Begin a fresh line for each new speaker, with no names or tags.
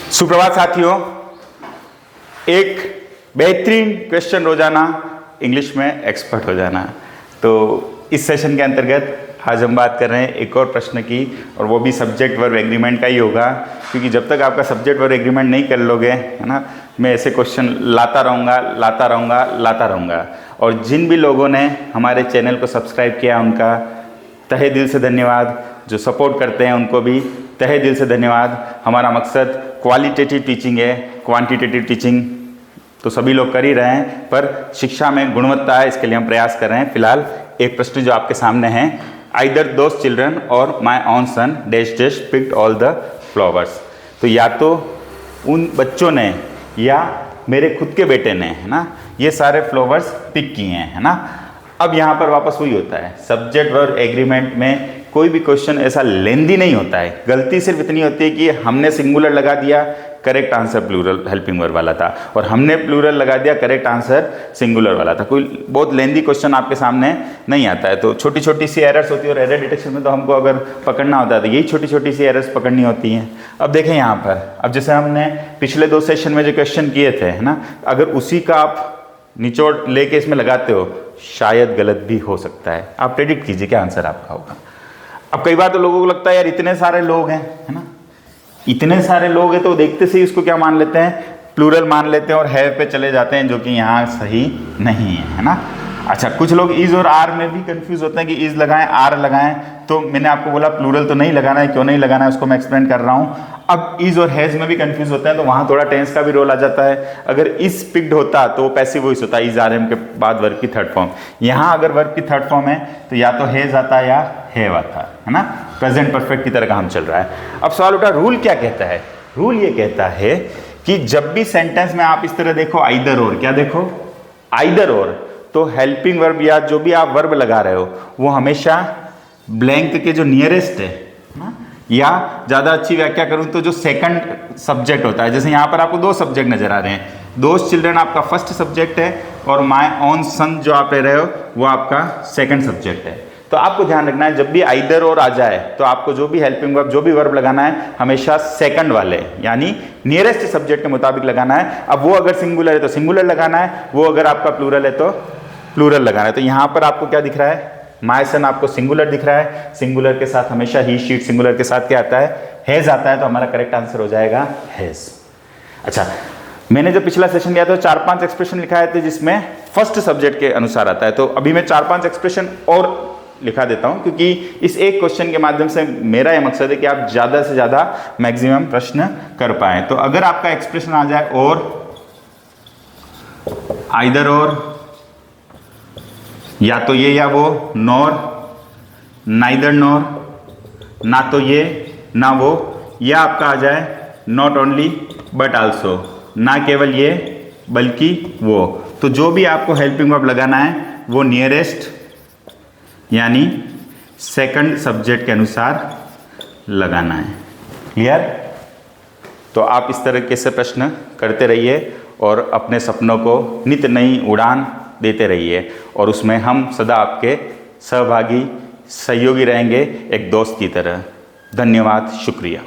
सुप्रभात साथियों, एक बेहतरीन क्वेश्चन रोजाना इंग्लिश में एक्सपर्ट हो जाना। तो इस सेशन के अंतर्गत आज हम बात कर रहे हैं एक और प्रश्न की, और वो भी सब्जेक्ट वर्ब एग्रीमेंट का ही होगा, क्योंकि जब तक आपका सब्जेक्ट वर्ब एग्रीमेंट नहीं कर लोगे, है ना, मैं ऐसे क्वेश्चन लाता रहूँगा। और जिन भी लोगों ने हमारे चैनल को सब्सक्राइब किया उनका तहे दिल से धन्यवाद, जो सपोर्ट करते हैं उनको भी तहे दिल से धन्यवाद। हमारा मकसद क्वालिटेटिव टीचिंग है, क्वांटिटेटिव टीचिंग तो सभी लोग कर ही रहे हैं, पर शिक्षा में गुणवत्ता है, इसके लिए हम प्रयास कर रहे हैं। फिलहाल एक प्रश्न जो आपके सामने है, आइदर दोज चिल्ड्रन और my own son dash dash picked all the flowers. तो या तो उन बच्चों ने या मेरे खुद के बेटे ने, है ना, ये सारे फ्लावर्स पिक किए हैं, है ना। अब यहाँ पर वापस वही होता है, सब्जेक्ट वर्ब एग्रीमेंट में कोई भी क्वेश्चन ऐसा लेंदी नहीं होता है। गलती सिर्फ इतनी होती है कि हमने सिंगुलर लगा दिया, correct answer plural helping verb वाला था, और हमने प्लूरल लगा दिया, करेक्ट आंसर सिंगुलर वाला था। कोई बहुत लेंदी क्वेश्चन आपके सामने नहीं आता है। तो छोटी छोटी सी एरर्स होती है, और एरर डिटेक्शन में तो हमको अगर पकड़ना होता है तो यही छोटी छोटी सी एरर्स पकड़नी होती हैं। अब देखें यहाँ पर, अब जैसे हमने पिछले 2 सेशन में जो क्वेश्चन किए थे, है ना, अगर उसी का आप निचोड़ लेके इसमें लगाते हो, शायद गलत भी हो सकता है। आप प्रेडिक्ट कीजिए क्या आंसर आपका होगा। अब कई बार तो लोगों को लगता है यार इतने सारे लोग हैं, है ना, इतने सारे लोग हैं, तो देखते से इसको क्या मान लेते हैं, प्लूरल मान लेते हैं और हैव पे चले जाते हैं, जो कि यहाँ सही नहीं है ना। अच्छा, कुछ लोग इज और आर में भी कंफ्यूज होते हैं कि इज लगाएं आर लगाएं। तो मैंने आपको बोला प्लूरल तो नहीं लगाना है, क्यों नहीं लगाना है उसको मैं एक्सप्लेन कर रहा हूँ। अब इज और हैज में भी कंफ्यूज होते हैं, तो वहाँ थोड़ा टेंस का भी रोल आ जाता है। अगर इज पिक्ड होता तो वो पैसिव वॉइस होता, इज आर एम के बाद वर्ब की थर्ड फॉर्म। यहाँ अगर वर्ब की थर्ड फॉर्म है तो या तो हैज आता या हैव आता, है ना, प्रेजेंट परफेक्ट की तरह काम चल रहा है। अब सवाल उठा, रूल क्या कहता है। रूल ये कहता है कि जब भी सेंटेंस में आप इस तरह देखो आइदर और, क्या देखो, आइदर और, तो हेल्पिंग वर्ब या जो भी आप वर्ब लगा रहे हो वो हमेशा ब्लैंक के जो नियरेस्ट है ना, या ज़्यादा अच्छी व्याख्या करूं तो जो सेकंड सब्जेक्ट होता है। जैसे यहाँ पर आपको 2 सब्जेक्ट नजर आ रहे हैं, दोज चिल्ड्रन आपका फर्स्ट सब्जेक्ट है और माई ऑन सन जो आप ले रहे हो वो आपका सेकंड सब्जेक्ट है। तो आपको ध्यान रखना है, जब भी आइदर और आ जाए तो आपको जो भी हेल्पिंग वर्ब, जो भी वर्ब लगाना है, हमेशा सेकंड वाले यानी नियरेस्ट सब्जेक्ट के मुताबिक लगाना है। अब वो अगर सिंगुलर है तो सिंगुलर लगाना है, वो अगर आपका प्लूरल है तो प्लूरल लगाना है। तो यहाँ पर आपको क्या दिख रहा है, माय सन आपको सिंगुलर दिख रहा है, सिंगुलर के साथ हमेशा ही शीट, सिंगुलर के साथ क्या आता है, हैज आता है, तो हमारा करेक्ट आंसर हो जाएगा हैज। अच्छा, मैंने जो पिछला सेशन लिया था 4-5 एक्सप्रेशन लिखाए थे जिसमें फर्स्ट सब्जेक्ट के अनुसार आता है। तो अभी मैं 4-5 एक्सप्रेशन और लिखा देता हूं, क्योंकि इस एक क्वेश्चन के माध्यम से मेरा यह मकसद है कि आप ज्यादा से ज्यादा मैक्सिमम प्रश्न कर पाए। तो अगर आपका एक्सप्रेशन आ जाए और, आइदर और, या तो ये या वो, नॉर, नाइदर नॉर, ना तो ये ना वो, या आपका आ जाए नॉट ओनली बट आल्सो, ना केवल ये बल्कि वो। तो जो भी आपको हेल्पिंग वर्ब लगाना है वो नियरेस्ट यानी सेकंड सब्जेक्ट के अनुसार लगाना है। क्लियर? तो आप इस तरीके से प्रश्न करते रहिए और अपने सपनों को नित नई उड़ान देते रहिए, और उसमें हम सदा आपके सहभागी, सहयोगी रहेंगे, एक दोस्त की तरह। धन्यवाद, शुक्रिया।